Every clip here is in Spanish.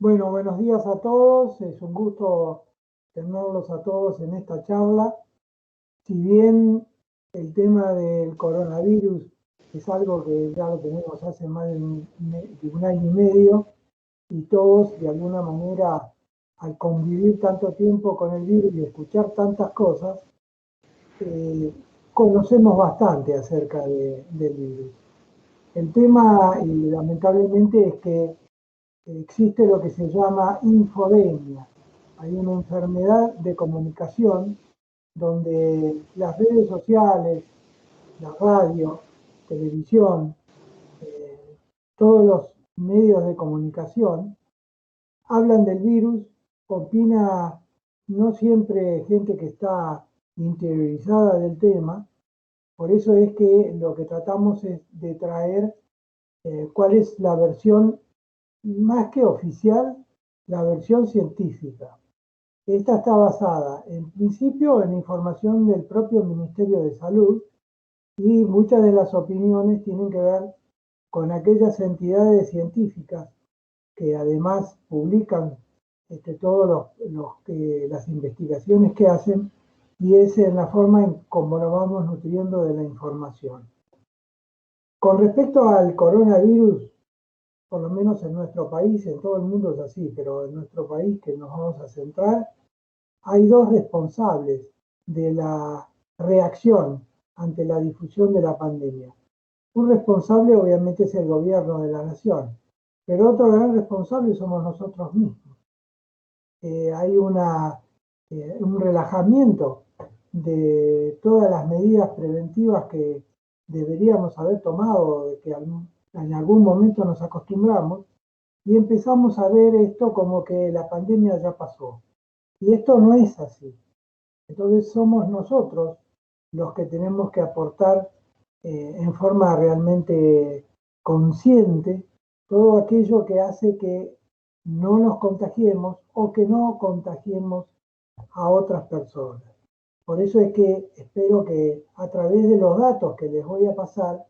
Bueno, buenos días a todos. Es un gusto tenerlos a todos en esta charla. Si bien el tema del coronavirus es algo que ya lo tenemos hace más de un año y medio, y todos de alguna manera, al convivir tanto tiempo con el virus y escuchar tantas cosas, eh, conocemos bastante acerca del virus. El tema, y lamentablemente, es que existe lo que se llama infodemia. Hay una enfermedad de comunicación donde las redes sociales, la radio, televisión, eh, todos los medios de comunicación hablan del virus, opina no siempre gente que está interiorizada del tema. Por eso es que lo que tratamos es de traer cuál es la versión más que oficial, la versión científica. Esta está basada en principio en información del propio Ministerio de Salud, y muchas de las opiniones tienen que ver con aquellas entidades científicas que además publican todas las investigaciones que hacen, y es en la forma en cómo nos vamos nutriendo de la información. Con respecto al coronavirus, por lo menos en nuestro país, en todo el mundo es así, pero en nuestro país, que nos vamos a centrar, hay dos responsables de la reacción ante la difusión de la pandemia. Un responsable obviamente es el gobierno de la nación, pero otro gran responsable somos nosotros mismos. Hay un relajamiento de todas las medidas preventivas que deberíamos haber tomado, de que en algún momento nos acostumbramos, y empezamos a ver esto como que la pandemia ya pasó. Y esto no es así. Entonces somos nosotros los que tenemos que aportar en forma realmente consciente todo aquello que hace que no nos contagiemos o que no contagiemos a otras personas. Por eso es que espero que a través de los datos que les voy a pasar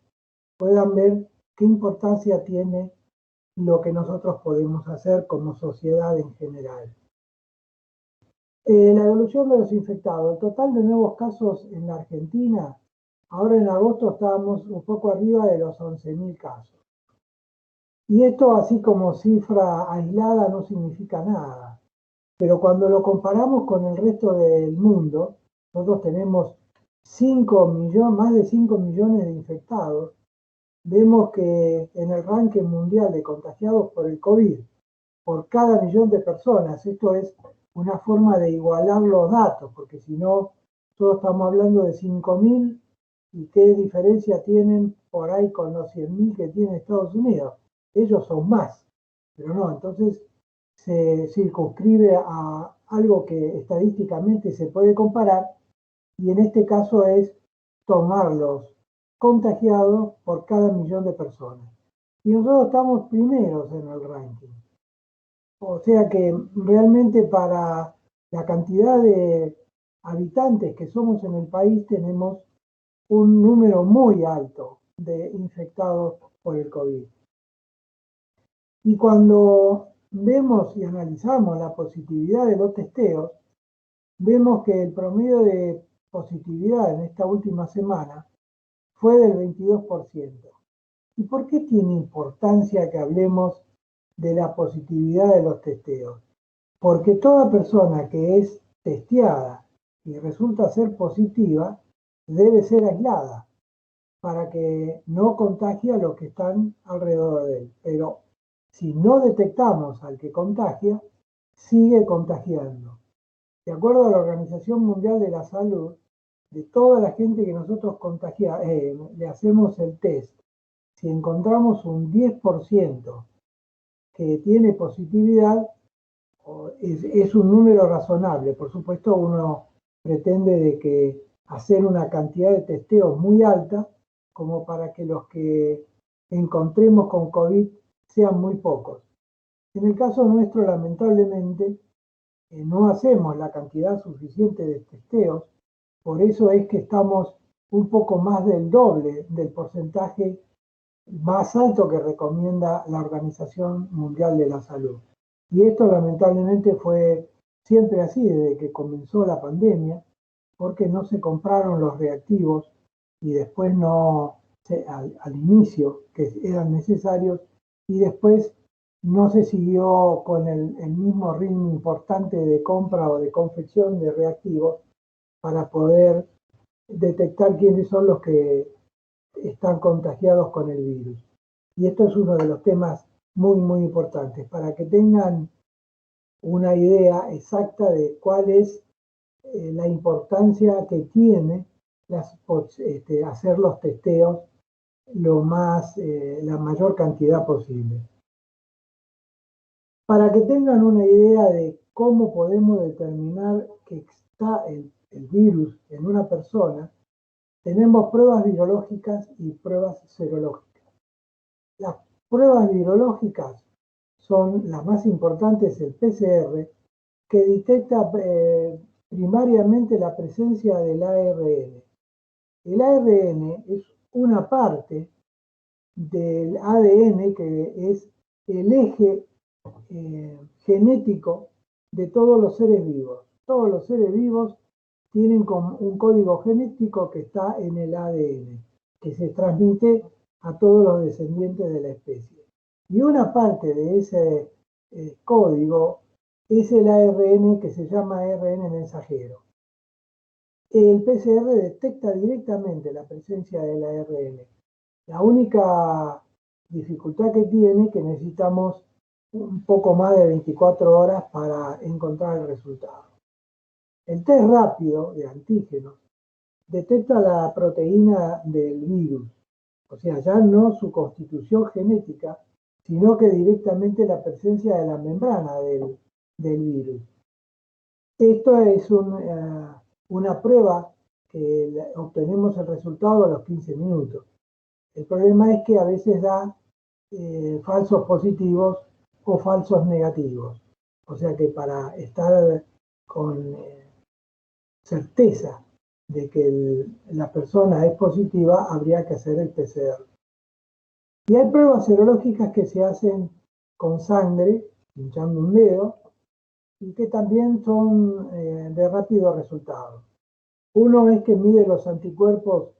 puedan ver qué importancia tiene lo que nosotros podemos hacer como sociedad en general. La evolución de los infectados. El total de nuevos casos en la Argentina, ahora en agosto estábamos un poco arriba de los 11.000 casos. Y esto, así como cifra aislada, no significa nada. Pero cuando lo comparamos con el resto del mundo, nosotros tenemos más de 5 millones de infectados. Vemos que en el ranking mundial de contagiados por el COVID, por cada millón de personas, esto es una forma de igualar los datos, porque si no, todos estamos hablando de 5.000, y qué diferencia tienen por ahí con los 100.000 que tiene Estados Unidos. Ellos son más, pero no, entonces se circunscribe a algo que estadísticamente se puede comparar, y en este caso es tomar los contagiados por cada millón de personas. Y nosotros estamos primeros en el ranking. O sea que realmente para la cantidad de habitantes que somos en el país tenemos un número muy alto de infectados por el COVID. Y cuando vemos y analizamos la positividad de los testeos, vemos que el promedio de positividad en esta última semana fue del 22%. ¿Y por qué tiene importancia que hablemos de la positividad de los testeos? Porque toda persona que es testeada y resulta ser positiva debe ser aislada para que no contagie a los que están alrededor de él. Pero si no detectamos al que contagia, sigue contagiando. De acuerdo a la Organización Mundial de la Salud, de toda la gente que nosotros le hacemos el test, si encontramos un 10% que tiene positividad, es un número razonable. Por supuesto, uno pretende de que hacer una cantidad de testeos muy alta como para que los que encontremos con COVID sean muy pocos. En el caso nuestro, lamentablemente, no hacemos la cantidad suficiente de testeos. Por eso es que estamos un poco más del doble del porcentaje más alto que recomienda la Organización Mundial de la Salud. Y esto lamentablemente fue siempre así desde que comenzó la pandemia, porque no se compraron los reactivos y después no, al inicio, que eran necesarios, y después no se siguió con el mismo ritmo importante de compra o de confección de reactivos para poder detectar quiénes son los que están contagiados con el virus. Y esto es uno de los temas muy, muy importantes, para que tengan una idea exacta de cuál es la importancia que tiene hacer los testeos la mayor cantidad posible. Para que tengan una idea de cómo podemos determinar que está el virus en una persona, tenemos pruebas virológicas y pruebas serológicas. Las pruebas virológicas son las más importantes, el PCR, que detecta primariamente la presencia del ARN. El ARN es una parte del ADN que es el eje genético de todos los seres vivos. Todos los seres vivos tienen un código genético que está en el ADN, que se transmite a todos los descendientes de la especie. Y una parte de ese código es el ARN que se llama ARN mensajero. El PCR detecta directamente la presencia del ARN. La única dificultad que tiene es que necesitamos un poco más de 24 horas para encontrar el resultado. El test rápido de antígenos detecta la proteína del virus, o sea, ya no su constitución genética, sino que directamente la presencia de la membrana del virus. Esto es una prueba que obtenemos el resultado a los 15 minutos. El problema es que a veces da falsos positivos o falsos negativos. O sea que para estar con certeza de que la persona es positiva, habría que hacer el PCR. Y hay pruebas serológicas que se hacen con sangre, hinchando un dedo, y que también son de rápido resultado. Uno es que mide los anticuerpos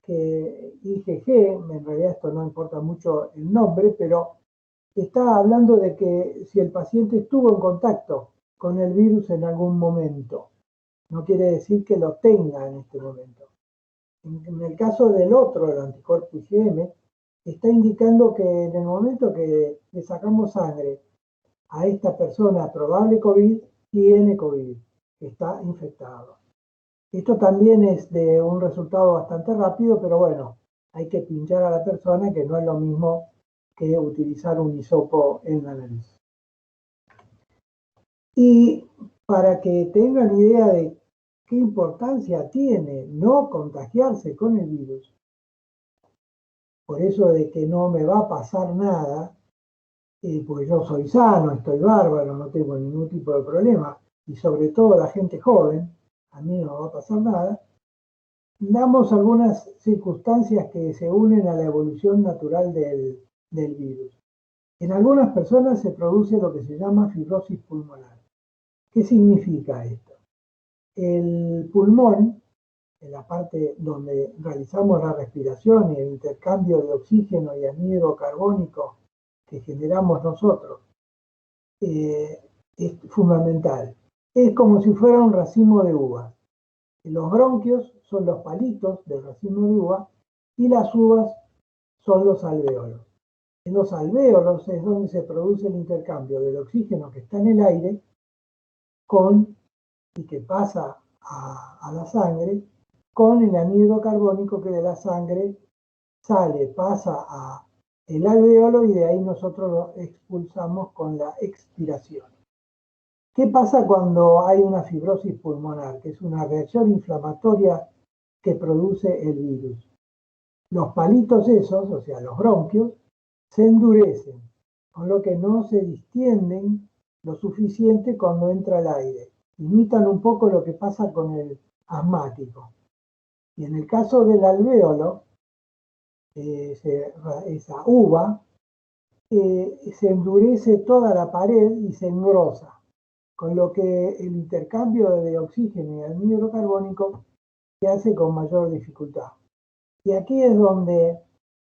que IgG, en realidad esto no importa mucho el nombre, pero está hablando de que si el paciente estuvo en contacto con el virus en algún momento, no quiere decir que lo tenga en este momento. En el caso del otro, el anticuerpo IgM, está indicando que en el momento que le sacamos sangre a esta persona probable COVID, tiene COVID, está infectado. Esto también es de un resultado bastante rápido, pero bueno, hay que pinchar a la persona, que no es lo mismo que utilizar un hisopo en la nariz. Y para que tengan idea de qué importancia tiene no contagiarse con el virus, por eso de que no me va a pasar nada, porque yo soy sano, estoy bárbaro, no tengo ningún tipo de problema, y sobre todo la gente joven, a mí no me va a pasar nada, damos algunas circunstancias que se unen a la evolución natural del virus. En algunas personas se produce lo que se llama fibrosis pulmonar. ¿Qué significa esto? El pulmón, en la parte donde realizamos la respiración y el intercambio de oxígeno y anhídrido carbónico que generamos nosotros, es fundamental. Es como si fuera un racimo de uvas. Los bronquios son los palitos del racimo de uva y las uvas son los alvéolos. En los alvéolos es donde se produce el intercambio del oxígeno que está en el aire y que pasa a la sangre con el anhídrido carbónico que de la sangre sale, pasa a el alvéolo y de ahí nosotros lo expulsamos con la expiración. ¿Qué pasa cuando hay una fibrosis pulmonar? Que es una reacción inflamatoria que produce el virus. Los palitos esos, o sea, los bronquios, se endurecen, con lo que no se distienden lo suficiente cuando entra el aire. Imitan un poco lo que pasa con el asmático. Y en el caso del alvéolo, esa uva, se endurece toda la pared y se engrosa, con lo que el intercambio de oxígeno y anhídrido carbónico se hace con mayor dificultad. Y aquí es donde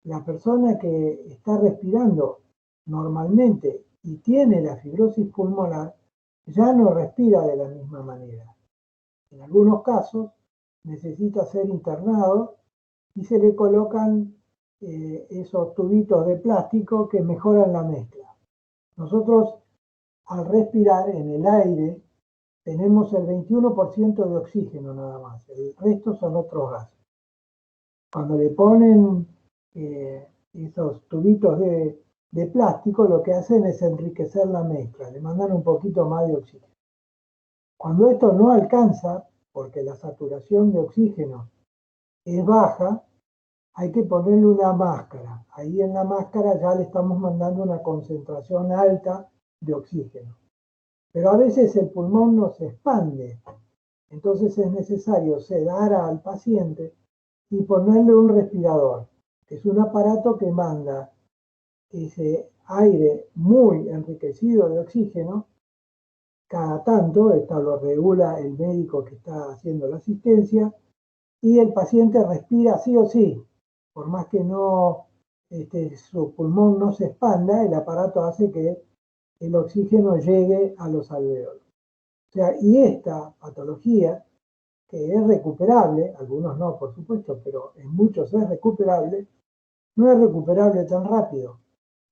la persona que está respirando normalmente y tiene la fibrosis pulmonar ya no respira de la misma manera. En algunos casos necesita ser internado y se le colocan esos tubitos de plástico que mejoran la mezcla. Nosotros al respirar en el aire tenemos el 21% de oxígeno nada más, el resto son otros gases. Cuando le ponen esos tubitos de plástico, lo que hacen es enriquecer la mezcla, le mandan un poquito más de oxígeno. Cuando esto no alcanza, porque la saturación de oxígeno es baja, hay que ponerle una máscara. Ahí en la máscara ya le estamos mandando una concentración alta de oxígeno. Pero a veces el pulmón no se expande, entonces es necesario sedar al paciente y ponerle un respirador, que es un aparato que manda ese aire muy enriquecido de oxígeno cada tanto, esto lo regula el médico que está haciendo la asistencia, y el paciente respira sí o sí, por más que no su pulmón no se expanda, el aparato hace que el oxígeno llegue a los alvéolos. O sea, y esta patología, que es recuperable, algunos no, por supuesto, pero en muchos es recuperable, no es recuperable tan rápido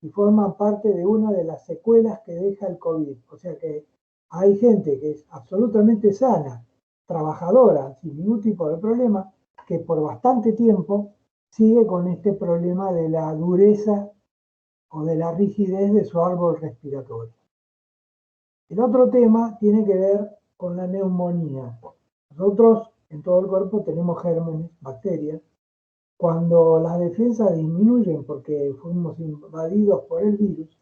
y forma parte de una de las secuelas que deja el COVID. O sea que hay gente que es absolutamente sana, trabajadora, sin ningún tipo de problema, que por bastante tiempo sigue con este problema de la dureza o de la rigidez de su árbol respiratorio. El otro tema tiene que ver con la neumonía. Nosotros en todo el cuerpo tenemos gérmenes, bacterias. Cuando las defensas disminuyen porque fuimos invadidos por el virus,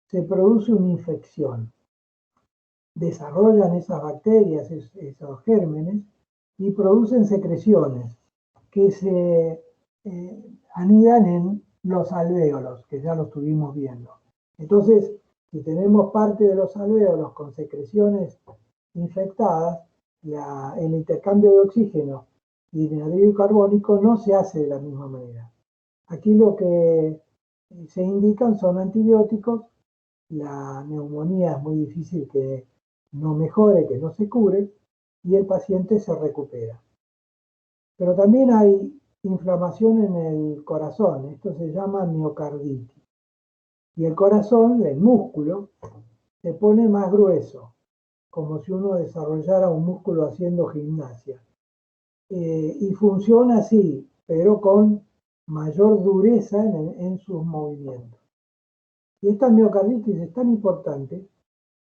se produce una infección. Desarrollan esas bacterias, esos gérmenes, y producen secreciones que se anidan en los alvéolos, que ya lo estuvimos viendo. Entonces, si tenemos parte de los alvéolos con secreciones infectadas, el intercambio de oxígeno y de anhídrido carbónico no se hace de la misma manera. Aquí lo que se indican son antibióticos. La neumonía es muy difícil que no mejore, que no se cure, y el paciente se recupera. Pero también hay inflamación en el corazón, esto se llama miocarditis. Y el corazón, el músculo, se pone más grueso, como si uno desarrollara un músculo haciendo gimnasia. Y funciona así, pero con mayor dureza en sus movimientos. Y esta miocarditis es tan importante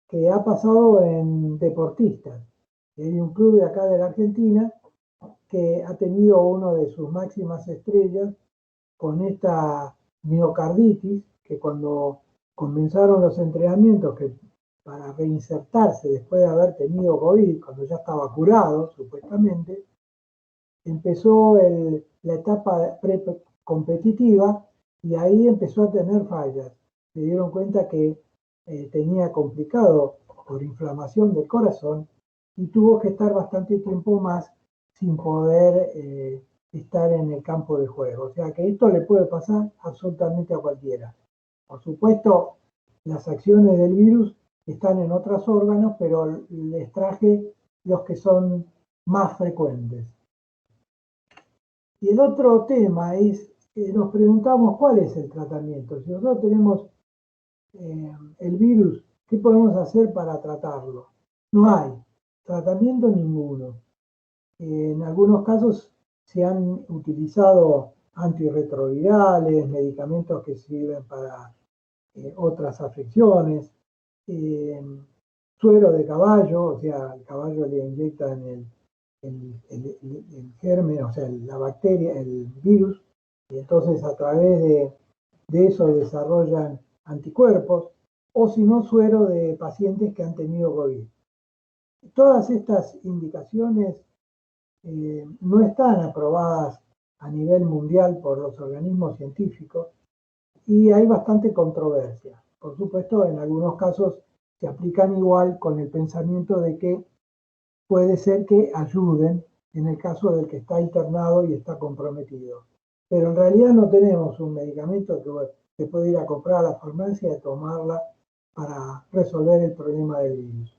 que ha pasado en deportistas. Hay un club de acá de la Argentina que ha tenido uno de sus máximas estrellas con esta miocarditis, que cuando comenzaron los entrenamientos que para reinsertarse después de haber tenido COVID, cuando ya estaba curado supuestamente, empezó la etapa pre-competitiva y ahí empezó a tener fallas. Se dieron cuenta que tenía complicado por inflamación del corazón y tuvo que estar bastante tiempo más sin poder estar en el campo de juego. O sea que esto le puede pasar absolutamente a cualquiera. Por supuesto, las acciones del virus están en otros órganos, pero les traje los que son más frecuentes. Y el otro tema es, nos preguntamos cuál es el tratamiento. Si nosotros tenemos el virus, ¿qué podemos hacer para tratarlo? No hay tratamiento ninguno. En algunos casos se han utilizado antirretrovirales, medicamentos que sirven para otras afecciones, suero de caballo, o sea, el caballo le inyectan el germen, o sea, la bacteria, el virus, y entonces a través de eso desarrollan anticuerpos, o si no, suero de pacientes que han tenido COVID. Todas estas indicaciones no están aprobadas a nivel mundial por los organismos científicos y hay bastante controversia. Por supuesto, en algunos casos se aplican igual con el pensamiento de que puede ser que ayuden en el caso del que está internado y está comprometido. Pero en realidad no tenemos un medicamento que se puede ir a comprar a la farmacia y tomarla para resolver el problema del virus.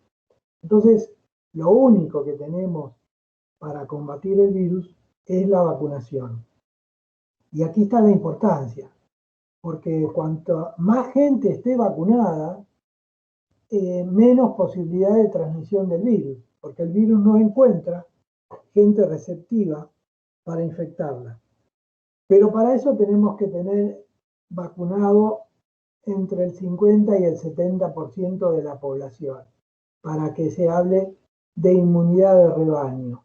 Entonces, lo único que tenemos para combatir el virus es la vacunación. Y aquí está la importancia, porque cuanto más gente esté vacunada, menos posibilidad de transmisión del virus, porque el virus no encuentra gente receptiva para infectarla. Pero para eso tenemos que tener vacunado entre el 50 y el 70% de la población, para que se hable de inmunidad de rebaño.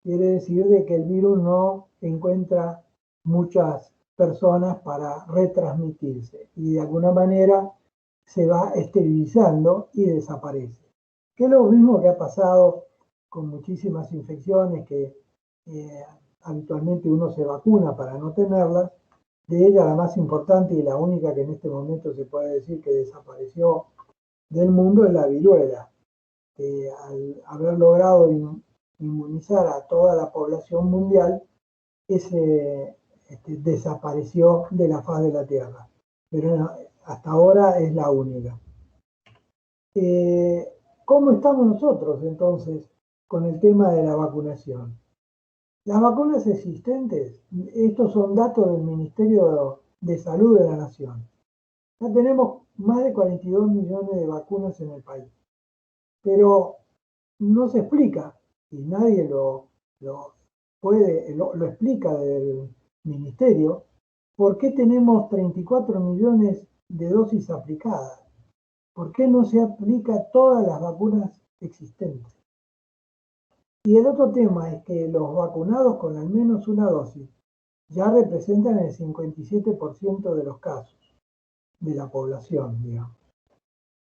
Quiere decir de que el virus no encuentra muchas personas para retransmitirse y de alguna manera se va esterilizando y desaparece. Que es lo mismo que ha pasado con muchísimas infecciones que habitualmente uno se vacuna para no tenerlas. De ellas la más importante y la única que en este momento se puede decir que desapareció del mundo es la viruela, que al haber logrado inmunizar a toda la población mundial, desapareció de la faz de la Tierra. Pero hasta ahora es la única. ¿Cómo estamos nosotros entonces con el tema de la vacunación? Las vacunas existentes, estos son datos del Ministerio de Salud de la Nación. Ya tenemos más de 42 millones de vacunas en el país, pero no se explica, y nadie lo explica del Ministerio, por qué tenemos 34 millones de dosis aplicadas. ¿Por qué no se aplica todas las vacunas existentes? Y el otro tema es que los vacunados con al menos una dosis ya representan el 57% de los casos de la población, digamos.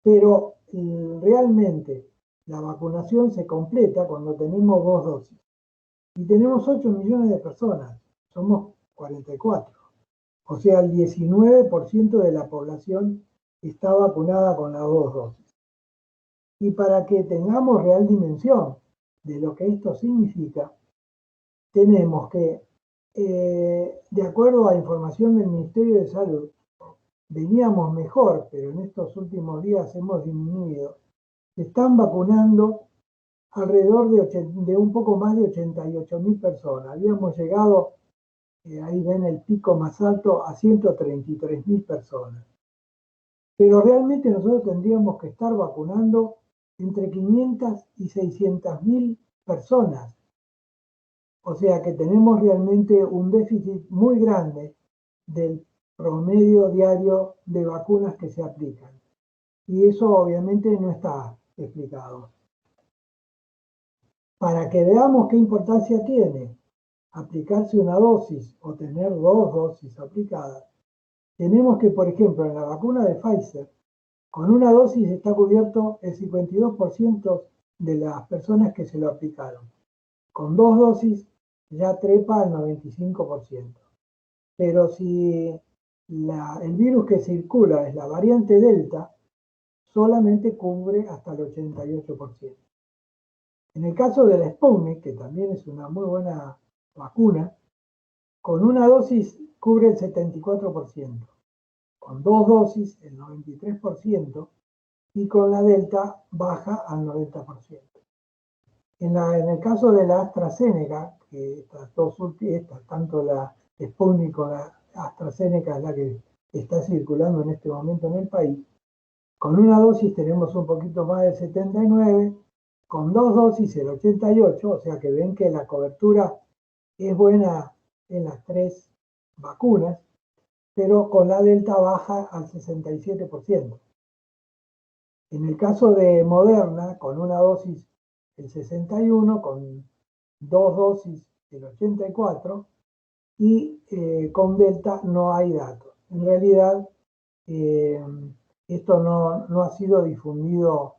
Pero realmente la vacunación se completa cuando tenemos 2 dosis. Y tenemos 8 millones de personas, somos 44. O sea, el 19% de la población está vacunada con las 2 dosis. Y para que tengamos real dimensión de lo que esto significa, tenemos que, de acuerdo a información del Ministerio de Salud, veníamos mejor, pero en estos últimos días hemos disminuido. Se están vacunando alrededor de un poco más de 88.000 personas. Habíamos llegado, ahí ven el pico más alto, a 133.000 personas. Pero realmente nosotros tendríamos que estar vacunando entre 500 y 600.000 personas. O sea que tenemos realmente un déficit muy grande del promedio diario de vacunas que se aplican. Y eso obviamente no está explicado. Para que veamos qué importancia tiene aplicarse una dosis o tener 2 dosis aplicadas, tenemos que, por ejemplo, en la vacuna de Pfizer, con una dosis está cubierto el 52% de las personas que se lo aplicaron. Con 2 dosis ya trepa al 95%. Pero si el virus que circula es la variante Delta, solamente cubre hasta el 88%. En el caso de la Sputnik, que también es una muy buena vacuna, con una dosis cubre el 74%, con 2 dosis el 93% y con la Delta baja al 90%. En el caso de la AstraZeneca, que tanto la Sputnik como la AstraZeneca es la que está circulando en este momento en el país, con una dosis tenemos un poquito más del 79%, con 2 dosis el 88%, o sea que ven que la cobertura es buena en las 3 vacunas, pero con la Delta baja al 67%. En el caso de Moderna, con una dosis el 61%, con 2 dosis el 84%, y con Delta no hay datos. En realidad, esto no ha sido difundido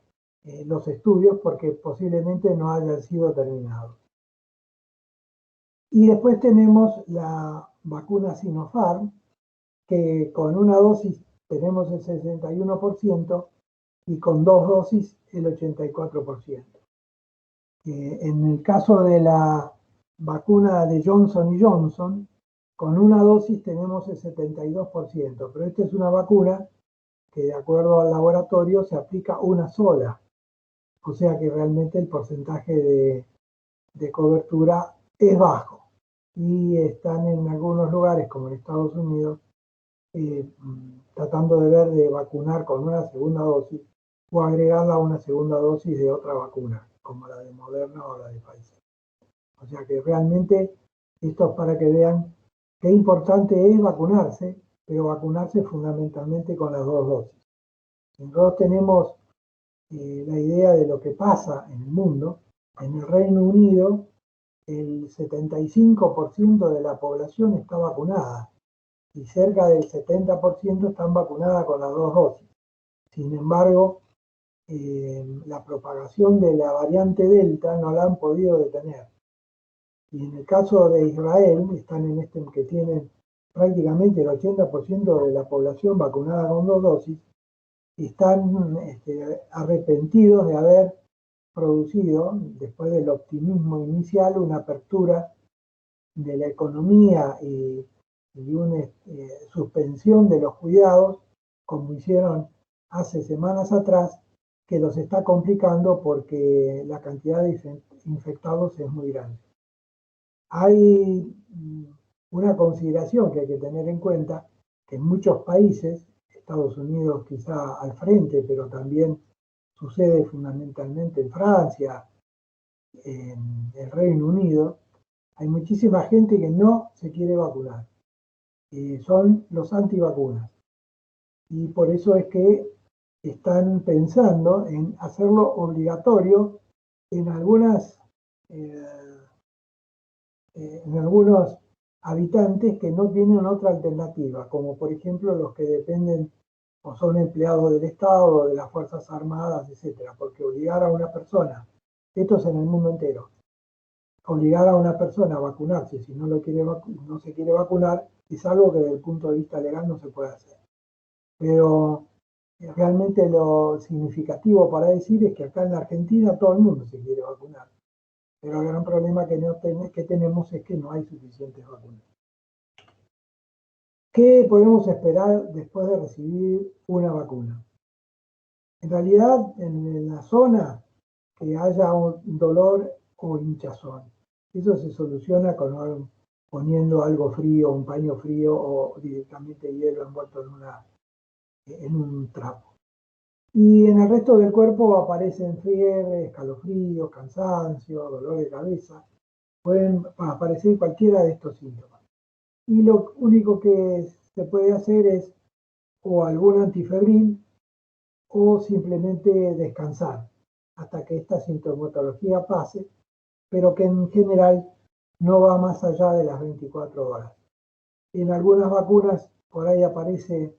los estudios porque posiblemente no hayan sido terminados. Y después tenemos la vacuna Sinopharm, que con una dosis tenemos el 61% y con 2 dosis el 84%. En el caso de la vacuna de Johnson Johnson, con una dosis tenemos el 72%, pero esta es una vacuna que de acuerdo al laboratorio se aplica una sola, o sea que realmente el porcentaje de cobertura es bajo. Y están en algunos lugares, como en Estados Unidos, tratando de ver de vacunar con una segunda dosis o agregarla a una segunda dosis de otra vacuna, como la de Moderna o la de Pfizer. O sea que realmente esto es para que vean qué importante es vacunarse, pero vacunarse fundamentalmente con las dos dosis. Nosotros tenemos la idea de lo que pasa en el mundo. En el Reino Unido, el 75% de la población está vacunada y cerca del 70% están vacunadas con las dos dosis. Sin embargo, la propagación de la variante Delta no la han podido detener. Y en el caso de Israel, están en este que tienen prácticamente el 80% de la población vacunada con dos dosis, están arrepentidos de haber producido, después del optimismo inicial, una apertura de la economía y una suspensión de los cuidados, como hicieron hace semanas atrás, que los está complicando porque la cantidad de infectados es muy grande. Hay una consideración que hay que tener en cuenta, que en muchos países, Estados Unidos quizá al frente, pero también sucede fundamentalmente en Francia, en el Reino Unido, hay muchísima gente que no se quiere vacunar. Son los antivacunas. Y por eso es que están pensando en hacerlo obligatorio en algunos habitantes que no tienen otra alternativa, como por ejemplo los que dependen o son empleados del Estado, de las Fuerzas Armadas, etcétera, porque obligar a una persona, esto es en el mundo entero, obligar a una persona a vacunarse si no se quiere vacunar es algo que desde el punto de vista legal no se puede hacer. Pero realmente lo significativo para decir es que acá en la Argentina todo el mundo se quiere vacunar. Pero el gran problema que tenemos es que no hay suficientes vacunas. ¿Qué podemos esperar después de recibir una vacuna? En realidad, en la zona que haya un dolor o hinchazón. Eso se soluciona poniendo algo frío, un paño frío o directamente hielo envuelto en un trapo. Y en el resto del cuerpo aparecen fiebre, escalofríos, cansancio, dolor de cabeza. Pueden aparecer cualquiera de estos síntomas. Y lo único que se puede hacer es o algún antifebril o simplemente descansar hasta que esta sintomatología pase, pero que en general no va más allá de las 24 horas. En algunas vacunas por ahí aparece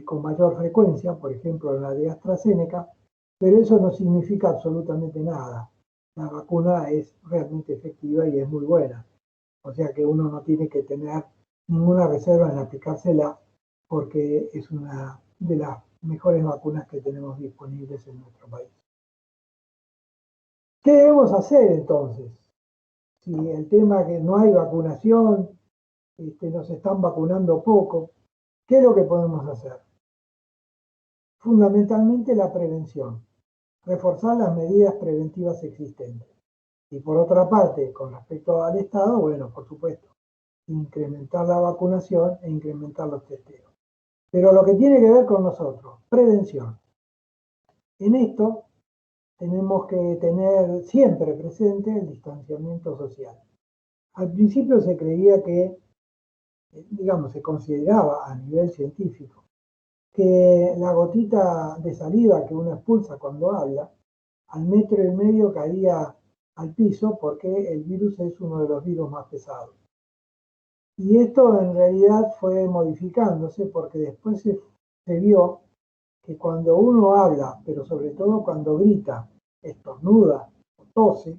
con mayor frecuencia, por ejemplo en la de AstraZeneca, pero eso no significa absolutamente nada. La vacuna es realmente efectiva y es muy buena. O sea que uno no tiene que tener ninguna reserva en aplicársela porque es una de las mejores vacunas que tenemos disponibles en nuestro país. ¿Qué debemos hacer entonces? Si el tema que no hay vacunación, nos están vacunando poco, ¿qué es lo que podemos hacer? Fundamentalmente la prevención, reforzar las medidas preventivas existentes. Y por otra parte, con respecto al Estado, bueno, por supuesto, incrementar la vacunación e incrementar los testeos. Pero lo que tiene que ver con nosotros, prevención. En esto tenemos que tener siempre presente el distanciamiento social. Al principio se creía que, digamos, se consideraba a nivel científico que la gotita de saliva que uno expulsa cuando habla, al 1,5 metros caía al piso porque el virus es uno de los virus más pesados. Y esto en realidad fue modificándose porque después se vio que cuando uno habla, pero sobre todo cuando grita, estornuda o tose,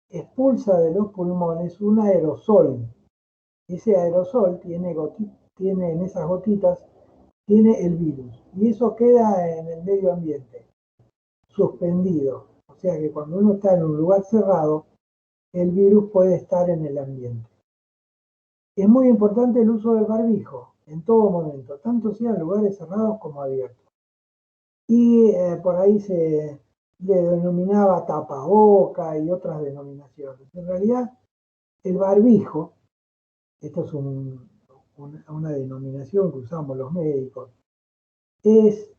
expulsa de los pulmones un aerosol. Ese aerosol tiene tiene en esas gotitas, tiene el virus. Y eso queda en el medio ambiente, suspendido. O sea que cuando uno está en un lugar cerrado, el virus puede estar en el ambiente. Es muy importante el uso del barbijo en todo momento, tanto sea en lugares cerrados como abiertos. Y por ahí se le denominaba tapaboca y otras denominaciones. En realidad, el barbijo, esto es una denominación que usamos los médicos, es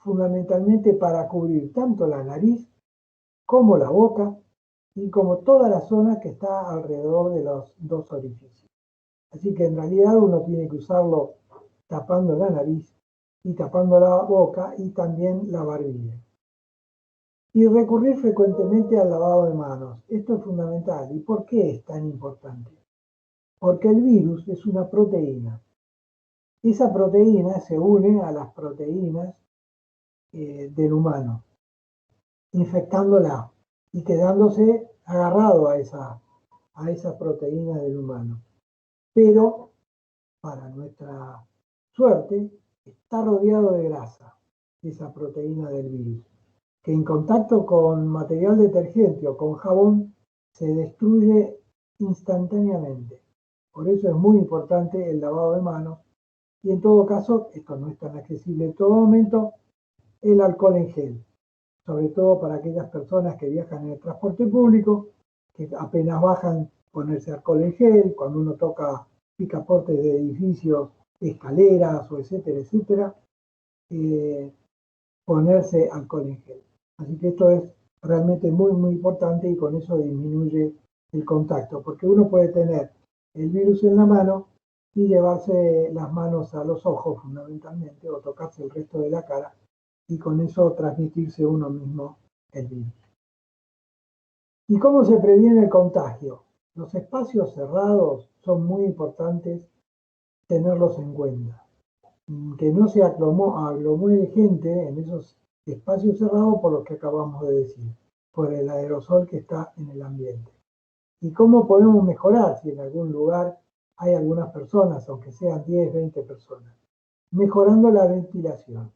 fundamentalmente para cubrir tanto la nariz como la boca y como toda la zona que está alrededor de los dos orificios. Así que en realidad uno tiene que usarlo tapando la nariz y tapando la boca y también la barbilla. Y recurrir frecuentemente al lavado de manos. Esto es fundamental. ¿Y por qué es tan importante? Porque el virus es una proteína. Esa proteína se une a las proteínas del humano, infectándola y quedándose agarrado a esa proteína del humano. Pero, para nuestra suerte, está rodeado de grasa, esa proteína del virus, que en contacto con material detergente o con jabón se destruye instantáneamente. Por eso es muy importante el lavado de manos y en todo caso, esto no es tan accesible en todo momento, el alcohol en gel, sobre todo para aquellas personas que viajan en el transporte público, que apenas bajan ponerse alcohol en gel, cuando uno toca picaportes de edificios, escaleras o etcétera, etcétera, ponerse alcohol en gel. Así que esto es realmente muy, muy importante y con eso disminuye el contacto, porque uno puede tener el virus en la mano y llevarse las manos a los ojos fundamentalmente o tocarse el resto de la cara y con eso transmitirse uno mismo el virus. ¿Y cómo se previene el contagio? Los espacios cerrados son muy importantes tenerlos en cuenta. Que no se aglomere gente en esos espacios cerrados por lo que acabamos de decir, por el aerosol que está en el ambiente. ¿Y cómo podemos mejorar si en algún lugar hay algunas personas, aunque sean 10, 20 personas? Mejorando la ventilación.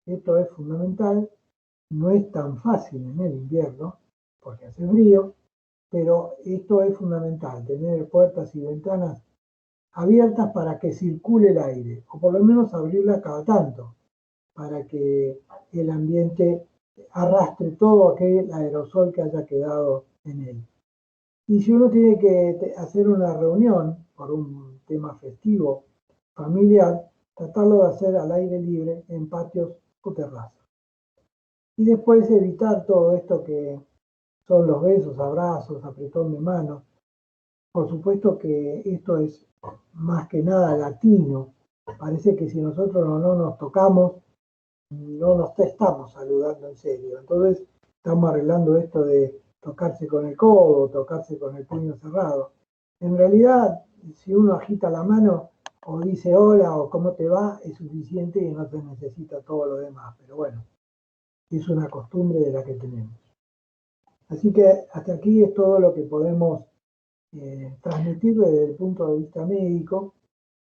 Esto es fundamental, no es tan fácil en el invierno, porque hace frío, pero esto es fundamental, tener puertas y ventanas abiertas para que circule el aire, o por lo menos abrirla cada tanto, para que el ambiente arrastre todo aquel aerosol que haya quedado en él. Y si uno tiene que hacer una reunión por un tema festivo, familiar, tratarlo de hacer al aire libre en patios o terrazas. Y después evitar todo esto que son los besos, abrazos, apretón de manos. Por supuesto que esto es más que nada latino. Parece que si nosotros no nos tocamos, no nos estamos saludando en serio. Entonces estamos arreglando esto de tocarse con el codo, tocarse con el puño cerrado. En realidad, si uno agita la mano o dice hola o cómo te va, es suficiente y no se necesita todo lo demás. Pero bueno, es una costumbre de la que tenemos. Así que hasta aquí es todo lo que podemos transmitir desde el punto de vista médico.